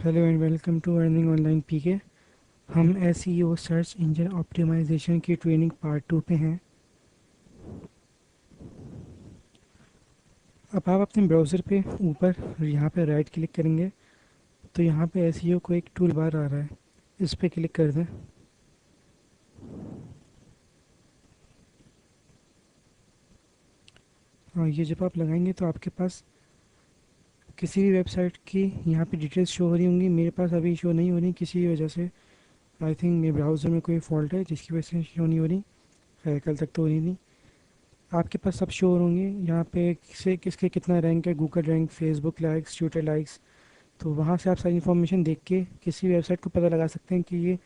Hello and welcome to earning online PK. हम SEO search engine optimization की training part 2 पे हैं। अब आप अपने ब्राउज़र पे ऊपर यहाँ पे राइट क्लिक करेंगे तो यहाँ पे एसईओ को एक टूल बार आ रहा है, इस पे क्लिक कर दें। और ये जब आप लगाएंगे तो आपके पास किसी भी वेबसाइट की यहाँ पे डिटेल्स शो हो रही होंगी। मेरे पास अभी शो नहीं हो रही किसी वजह से। आई थिंक मेरे ब्राउज़र में कोई फॉल्ट है जिसकी वजह से शो नहीं हो रही। खैर, कल तक तो हो रही नहीं। आपके पास सब शो होंगे यहाँ पे, किसे किसके कितना रैंक है, Google rank, Facebook likes, Twitter likes. तो वहाँ से आप सारी इन्फॉर्मेशन देख के किसी वेबसाइट को पता लगा सकते हैं कि ये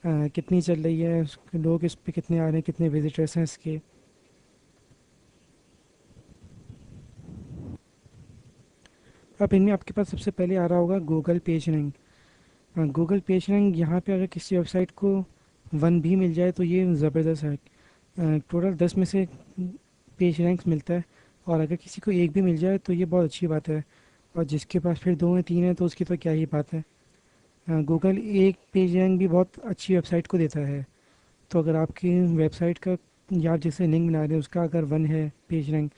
कितनी चल रही है, लोग इस पे कितने आ रहे हैं, कितने विजिटर्स हैं इसके। अब इनमें आपके पास सबसे पहले आ रहा होगा Google page rank. Google page rank यहाँ पे अगर किसी वेबसाइट को 1 भी मिल जाए तो ये ज़बरदस्त है। टोटल 10 में से पेज रैंक्स मिलता है, और अगर किसी को एक भी मिल जाए तो ये बहुत अच्छी बात है। और जिसके पास फिर 2 या 3 है तो उसकी तो क्या ही बात है। गूगल एक पेज रैंक भी बहुत अच्छी वेबसाइट को देता है। तो अगर आपकी वेबसाइट का या आप जिससे लिंक बना रहे हैं उसका अगर 1 है पेज रैंक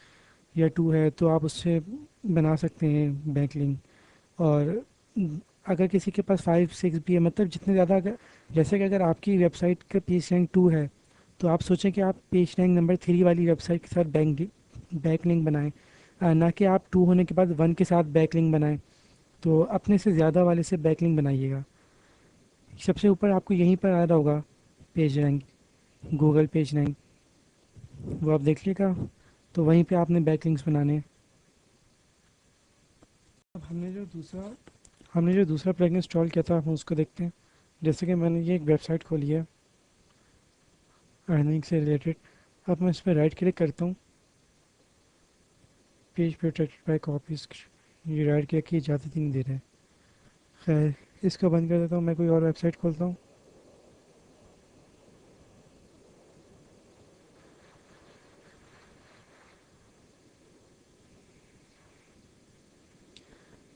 या 2 है तो आप उससे बना सकते हैं बैक लिंक। और अगर किसी के पास 5 6 भी है, मतलब जितने ज़्यादा, अगर जैसे कि अगर आपकी वेबसाइट का पेज रैंक 2 है तो आप सोचें कि आप पेज रैंक नंबर 3 वाली वेबसाइट के साथ बैक लिंक बनाएं। ना कि आप 2 होने के बाद 1 के साथ बैक लिंक बनाएं। तो अपने से ज़्यादा वाले से बैक लिंक बनाइएगा। सबसे ऊपर आपको यहीं पर आ रहा होगा page rank, Google page rank, वो आप देख लीजिएगा। तो वहीं पे आपने बैकलिंक्स बनाने हैं। अब हमने जो दूसरा प्लगइन इंस्टॉल किया था हम उसको देखते हैं। जैसे कि मैंने ये एक वेबसाइट खोली है अर्निंग से रिलेटेड। अब मैं इस पर राइट क्लिक करता हूँ, पेज प्रोटेक्टेड बाय कॉपीज। ये राइट क्लिक की इजाज़त ही नहीं दे रहे हैं। खैर, इसको बंद कर देता हूँ, मैं कोई और वेबसाइट खोलता हूँ।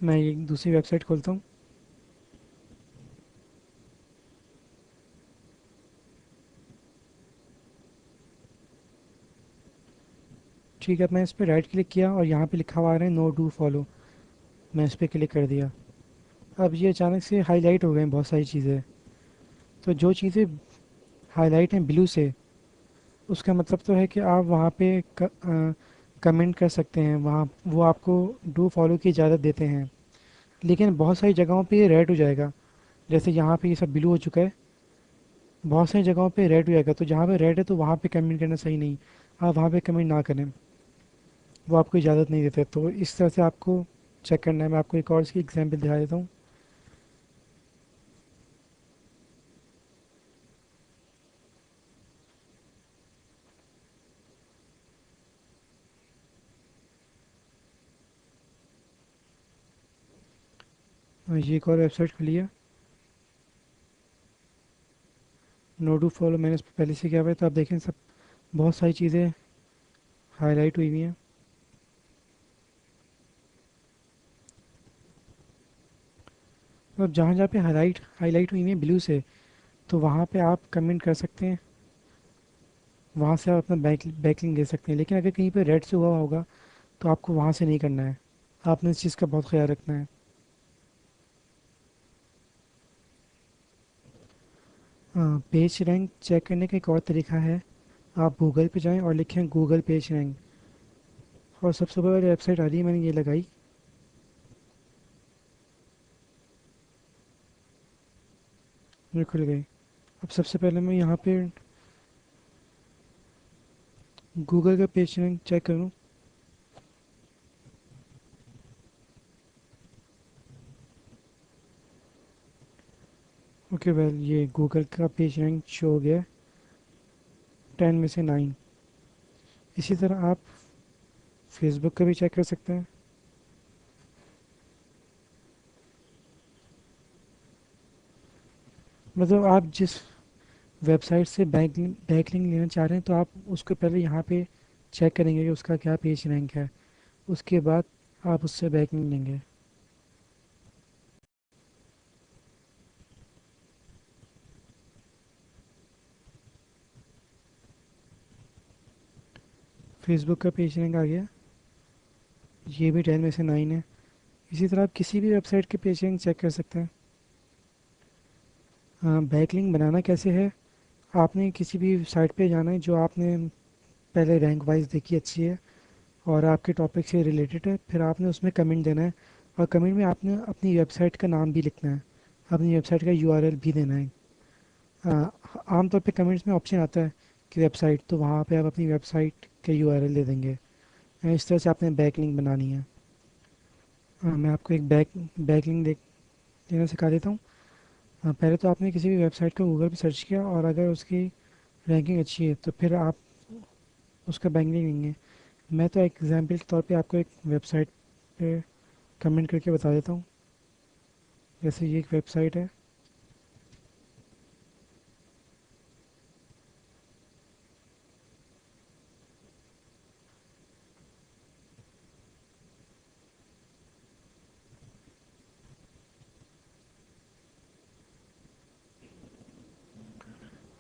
मैं एक दूसरी वेबसाइट खोलता हूँ। ठीक है, मैं इस पर राइट क्लिक किया और यहाँ पे लिखा हुआ आ रहा है नो डू फॉलो। मैं इस पर क्लिक कर दिया। अब ये अचानक से हाईलाइट हो गए हैं बहुत सारी चीज़ें। तो जो चीज़ें हाईलाइट हैं ब्लू से, उसका मतलब तो है कि आप वहाँ पे कमेंट कर सकते हैं, वहाँ वो आपको डू फॉलो की इजाज़त देते हैं। लेकिन बहुत सारी जगहों पे ये रेड हो जाएगा। जैसे यहाँ पे ये सब ब्लू हो चुका है, बहुत सारी जगहों पे रेड हो जाएगा। तो जहाँ पे रेड है तो वहाँ पे कमेंट करना सही नहीं। आप वहाँ पे कमेंट ना करें, वो आपको इजाज़त नहीं देते। तो इस तरह से आपको चेक करना है। मैं आपको एक और इसकी एग्जाम्पल दिखा देता हूँ। ये एक और वेबसाइट खुली है, नो डू फॉलो। मैंने इस पर पहले से किया हुआ है, तो आप देखें सब बहुत सारी चीज़ें हाईलाइट हुई हुई हैं। मतलब जहाँ जहाँ पे हाईलाइट हाईलाइट हुई हुई है ब्लू से, तो वहाँ पे आप कमेंट कर सकते हैं, वहाँ से आप अपना बैकलिंक दे सकते हैं। लेकिन अगर कहीं पे रेड से हुआ होगा तो आपको वहाँ से नहीं करना है। आपने इस चीज़ का बहुत ख्याल रखना है। पेज रैंक चेक करने का एक और तरीका है। आप गूगल पे जाएं और लिखें गूगल पेज रैंक, और सबसे ऊपर वाली वेबसाइट आ रही है, मैंने ये लगाई, ये खुल गई। अब सबसे पहले मैं यहाँ पे गूगल का पेज रैंक चेक करूँ। ओके वेल, ये गूगल का पेज रैंक शो हो गया है 10 में से 9। इसी तरह आप फेसबुक का भी चेक कर सकते हैं। मतलब आप जिस वेबसाइट से बैकलिंक लेना चाह रहे हैं तो आप उसको पहले यहाँ पे चेक करेंगे कि उसका क्या पेज रैंक है। उसके बाद आप उससे बैकलिंक लेंगे। फेसबुक का पेज रैंक आ गया, ये भी 10 में से 9 है। इसी तरह आप किसी भी वेबसाइट के पेज रैंक चेक कर सकते हैं। हाँ, बैकलिंक बनाना कैसे है, आपने किसी भी साइट पे जाना है जो आपने पहले रैंक वाइज देखी अच्छी है और आपके टॉपिक से रिलेटेड है, फिर आपने उसमें कमेंट देना है। और कमेंट में आपने अपनी वेबसाइट का नाम भी लिखना है, अपनी वेबसाइट का यूआरएल भी देना है। आमतौर पे कमेंट्स में ऑप्शन आता है कि वेबसाइट, तो वहाँ पे आप अपनी वेबसाइट के यूआरएल दे देंगे। इस तरह से आपने बैकलिंक बनानी है। मैं आपको एक बैकलिंक देना सिखा देता हूँ। पहले तो आपने किसी भी वेबसाइट को गूगल पे सर्च किया और अगर उसकी रैंकिंग अच्छी है तो फिर आप उसका बैकलिंक लेंगे। मैं तो एग्जांपल के तौर पे आपको एक वेबसाइट पे कमेंट करके बता देता हूँ। जैसे ये एक वेबसाइट है।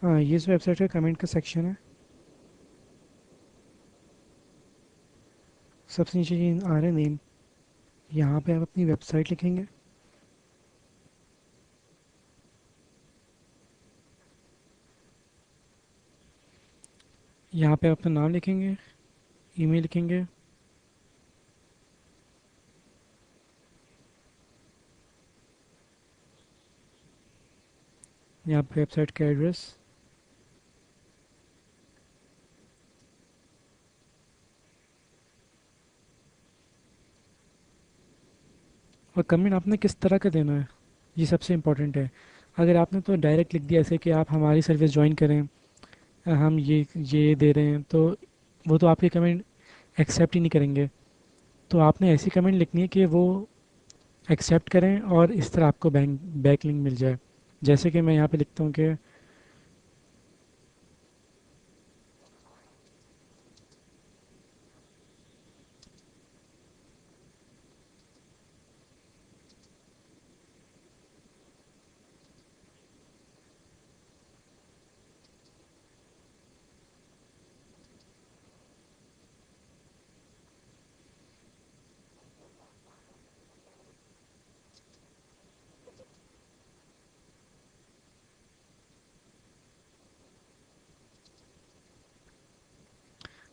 हाँ, ये इस वेबसाइट का कमेंट का सेक्शन है। सबसे नीचे ये आ रहा है नेम, यहाँ पे आप अपनी वेबसाइट लिखेंगे। यहाँ पे अपना नाम लिखेंगे, ईमेल लिखेंगे। यहाँ पे वेबसाइट का एड्रेस। और कमेंट आपने किस तरह का देना है, ये सबसे इम्पोर्टेंट है। अगर आपने तो डायरेक्ट लिख दिया ऐसे कि आप हमारी सर्विस ज्वाइन करें, हम ये दे रहे हैं, तो वो तो आपके कमेंट एक्सेप्ट ही नहीं करेंगे। तो आपने ऐसी कमेंट लिखनी है कि वो एक्सेप्ट करें और इस तरह आपको बैकलिंक मिल जाए। जैसे कि मैं यहाँ पे लिखता हूँ कि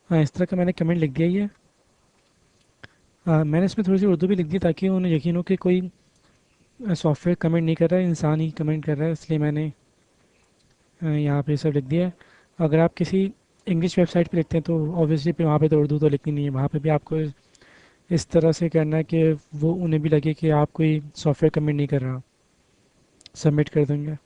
हाँ, इस तरह का मैंने कमेंट लिख दिया ये। मैंने इसमें थोड़ी सी उर्दू भी लिख दी ताकि उन्हें यकीन हो कि कोई सॉफ्टवेयर कमेंट नहीं कर रहा है, इंसान ही कमेंट कर रहा है, इसलिए मैंने यहाँ पे सब लिख दिया है। अगर आप किसी इंग्लिश वेबसाइट पे लिखते हैं तो ऑब्वियसली फिर वहाँ पे तो उर्दू तो लिखनी नहीं है, वहाँ पे भी आपको इस तरह से करना है कि वो उन्हें भी लगे कि आप कोई सॉफ्टवेयर कमेंट नहीं कर रहा। सबमिट कर देंगे।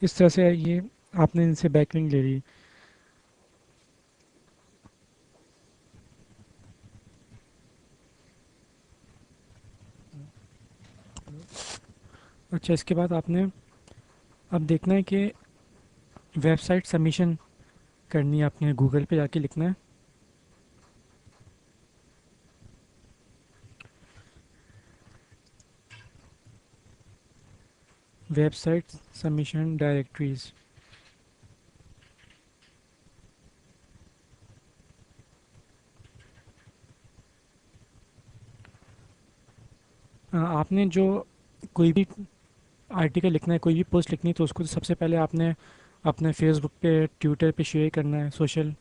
इस तरह से ये आपने इनसे बैकलिंक ले ली। अच्छा, इसके बाद आपने अब देखना है कि वेबसाइट सबमिशन करनी है, आपने गूगल पे जाके लिखना है वेबसाइट सबमिशन डायरेक्टरीज। आपने जो कोई भी आर्टिकल लिखना है, कोई भी पोस्ट लिखनी है, तो उसको तो सबसे पहले आपने अपने फेसबुक पे, ट्विटर पे शेयर करना है, सोशल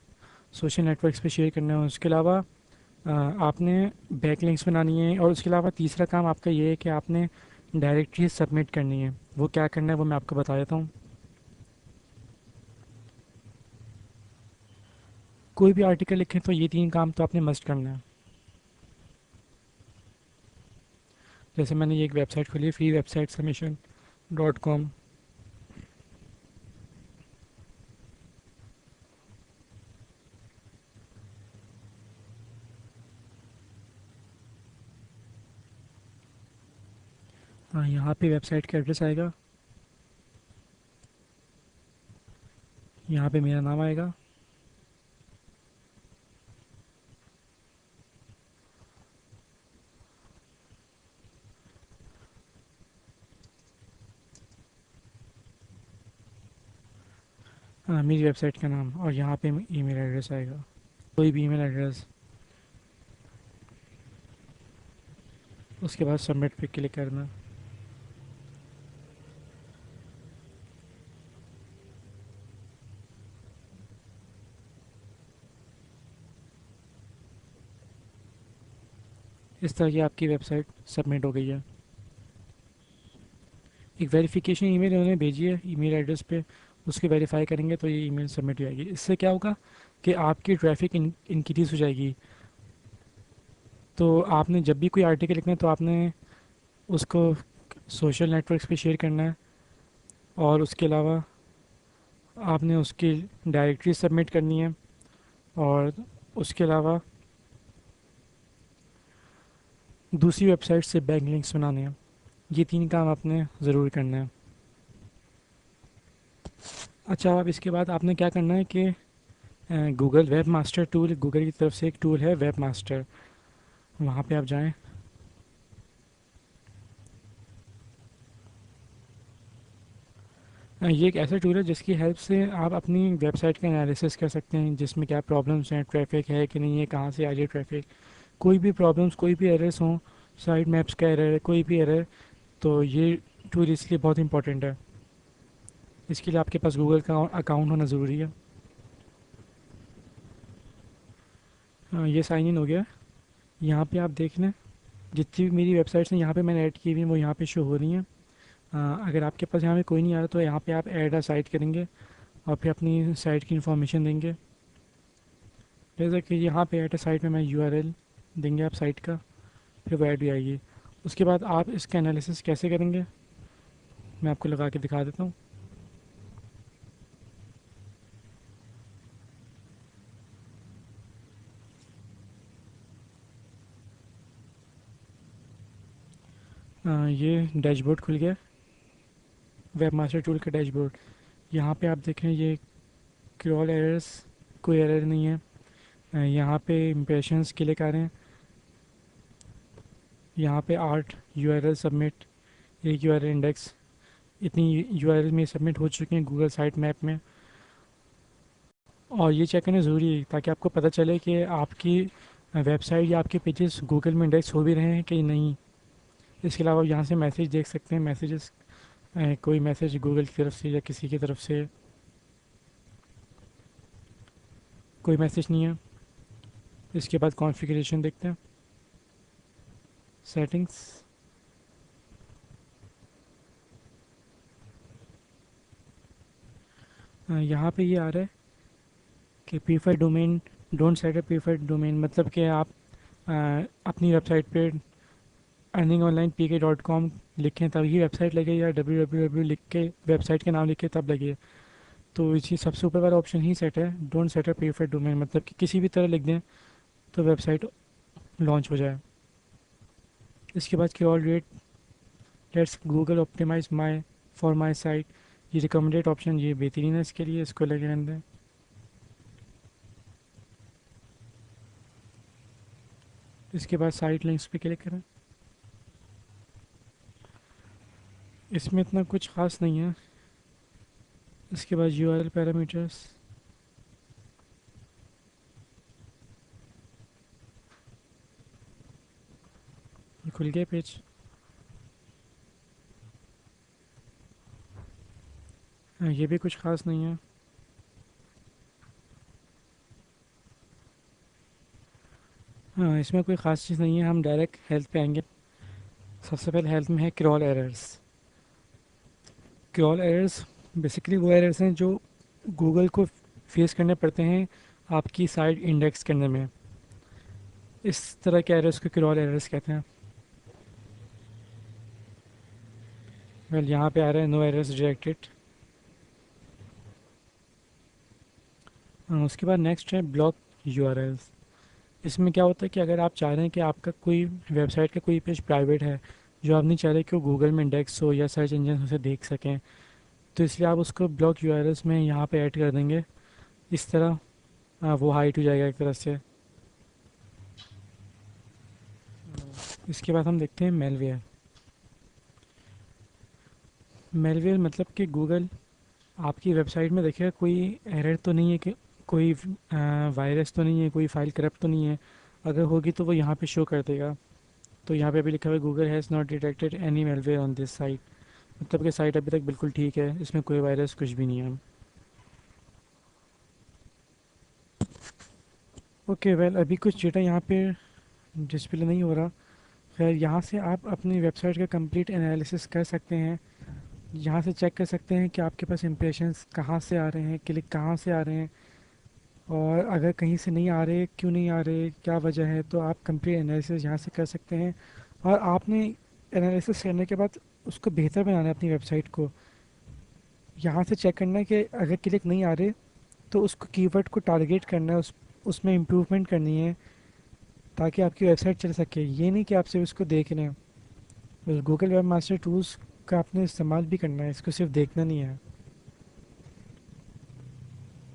सोशल नेटवर्क्स पे शेयर करना है। उसके अलावा आपने बैकलिंक्स बनानी है, और उसके अलावा तीसरा काम आपका ये है कि आपने डायरेक्टरी सबमिट करनी है। वो क्या करना है वो मैं आपको बता देता हूँ। कोई भी आर्टिकल लिखें तो ये तीन काम तो आपने मस्ट करना है। जैसे मैंने ये एक वेबसाइट खोली है, फ्री वेबसाइट सबमिशन .com। हाँ, यहाँ पे वेबसाइट का एड्रेस आएगा, यहाँ पे मेरा नाम आएगा। मेरी वेबसाइट का नाम, और यहाँ पे ईमेल एड्रेस आएगा, कोई भी ईमेल एड्रेस। उसके बाद सबमिट पे क्लिक करना। इस तरह की आपकी वेबसाइट सबमिट हो गई है। एक वेरिफिकेशन ईमेल उन्होंने भेजी है ईमेल एड्रेस पे, उसके वेरीफाई करेंगे तो ये ईमेल सबमिट हो जाएगी। इससे क्या होगा कि आपकी ट्रैफिक इंक्रीज हो जाएगी। तो आपने जब भी कोई आर्टिकल लिखना है तो आपने उसको सोशल नेटवर्क्स पे शेयर करना है, और उसके अलावा आपने उसकी डायरेक्टरी सबमिट करनी है, और उसके अलावा दूसरी वेबसाइट से बैक लिंक्स बनाने हैं। ये तीन काम आपने ज़रूर करना है। अच्छा, अब इसके बाद आपने क्या करना है कि Google web master tool, Google की तरफ से एक टूल है वेब मास्टर, वहाँ पे आप जाएं। ये एक ऐसा टूल है जिसकी हेल्प से आप अपनी वेबसाइट का एनालिसिस कर सकते हैं, जिसमें क्या प्रॉब्लम्स हैं, ट्रैफिक है कि नहीं है, कहाँ से आ रही है ट्रैफिक, कोई भी प्रॉब्लम्स, कोई भी एरर्स हों, साइट मैप्स का एरर है, कोई भी एरर, तो ये टूल इसलिए बहुत इंपॉर्टेंट है। इसके लिए आपके पास गूगल का अकाउंट होना ज़रूरी है। ये साइन इन हो गया। यहाँ पे आप देख लें, जितनी भी मेरी वेबसाइट्स हैं यहाँ पे मैंने ऐड की हुई हैं वो यहाँ पे शो हो रही हैं। अगर आपके पास यहाँ पे कोई नहीं आ रहा तो यहाँ पे आप ऐड अ साइट करेंगे, और फिर अपनी साइट की इन्फॉर्मेशन देंगे। जैसे कि यहाँ पे ऐड अ साइट में मैं यूआरएल देंगे आप साइट का, फिर वो ऐड भी आएगी। उसके बाद आप इसका एनालिसिस कैसे करेंगे, मैं आपको लगा के दिखा देता हूँ। ये डैशबोर्ड खुल गया, वेब मास्टर टूल का डैशबोर्ड। यहाँ पे आप देखें ये क्रॉल एरर्स, कोई एरर नहीं है। यहाँ पे इम्प्रेशंस क्लिक आ रहे हैं। यहाँ पे आर्ट यूआरएल सबमिट, एक यूआरएल इंडेक्स, इतनी यूआरएल में सबमिट हो चुके हैं गूगल साइट मैप में। और ये चेक करना ज़रूरी है ताकि आपको पता चले कि आपकी वेबसाइट या आपके पेजेस गूगल में इंडेक्स हो भी रहे हैं कि नहीं। इसके अलावा आप यहाँ से मैसेज देख सकते हैं, मैसेजेस, कोई मैसेज गूगल की तरफ से या किसी की तरफ से, कोई मैसेज नहीं है। इसके बाद कॉन्फ़िगरेशन देखते हैं, सेटिंग्स। यहाँ पे ये आ रहा है कि preferred domain, don't set a preferred domain, मतलब कि आप अपनी वेबसाइट पे अर्निंग ऑनलाइन pk.com लिखें तब ही वेबसाइट लगे, या www लिख के वेबसाइट के नाम लिख के तब लगे। तो इसी सबसे ऊपर वाला ऑप्शन ही सेट है, don't set a preferred domain, मतलब कि किसी भी तरह लिख दें तो वेबसाइट लॉन्च हो जाए। इसके बाद की all right, let's Google optimise my for my site, ये रिकमेंडेड ऑप्शन, ये बेहतरीन है इसके लिए, इसको लगे रहने दें। इसके बाद साइट लिंक्स पे क्लिक करें। इसमें इतना कुछ खास नहीं है। इसके बाद यूआरएल पैरामीटर्स, ये खुल गया पेज। ये भी कुछ खास नहीं है। हाँ, इसमें कोई ख़ास चीज़ नहीं है, हम डायरेक्ट हेल्थ पे आएंगे। सबसे पहले हेल्थ में है crawl errors. Crawl errors basically वो एरर्स हैं जो गूगल को फेस करने पड़ते हैं आपकी साइट इंडेक्स करने में। इस तरह के एरर्स को क्रॉल एरर्स कहते हैं। वेल, यहाँ पे आ रहा है नो एरर्स डिटेक्टेड। उसके बाद नेक्स्ट है ब्लॉक यूआरएल्स। इसमें क्या होता है कि अगर आप चाह रहे हैं कि आपका कोई वेबसाइट का कोई पेज प्राइवेट है, जो आप नहीं चाह रहे कि वो गूगल में इंडेक्स हो या सर्च इंजन उसे देख सकें, तो इसलिए आप उसको ब्लॉक यूआरएल्स में यहाँ पे ऐड कर देंगे। इस तरह वो हाइट हो जाएगा एक तरह से। इसके बाद हम देखते हैं मेलवेयर। मेलवेयर मतलब कि गूगल आपकी वेबसाइट में देखिएगा कोई एरर तो नहीं है कि कोई वायरस तो नहीं है, कोई फाइल करप्ट तो नहीं है। अगर होगी तो वो यहाँ पे शो कर देगा। तो यहाँ पे अभी लिखा हुआ है Google has not detected any malware on this site. मतलब कि साइट अभी तक बिल्कुल ठीक है, इसमें कोई वायरस कुछ भी नहीं है। ओके वेल, अभी कुछ डेटा यहाँ पे डिस्प्ले नहीं हो रहा। खैर, यहाँ से आप अपनी वेबसाइट का कंप्लीट एनालिसिस कर सकते हैं। यहाँ से चेक कर सकते हैं कि आपके पास इंप्रेशंस कहाँ से आ रहे हैं, क्लिक कहाँ से आ रहे हैं, और अगर कहीं से नहीं आ रहे, क्यों नहीं आ रहे, क्या वजह है। तो आप कंप्लीट एनालिसिस यहाँ से कर सकते हैं। और आपने एनालिसिस करने के बाद उसको बेहतर बनाना है अपनी वेबसाइट को। यहाँ से चेक करना है कि अगर क्लिक नहीं आ रहे तो उसको कीवर्ड को टारगेट करना है, उसमें इम्प्रूवमेंट करनी है, ताकि आपकी वेबसाइट चल सके। ये नहीं कि आप सिर्फ इसको देख रहे हैं। गूगल वेब मास्टर टूल्स का आपने इस्तेमाल भी करना है, इसको सिर्फ देखना नहीं है।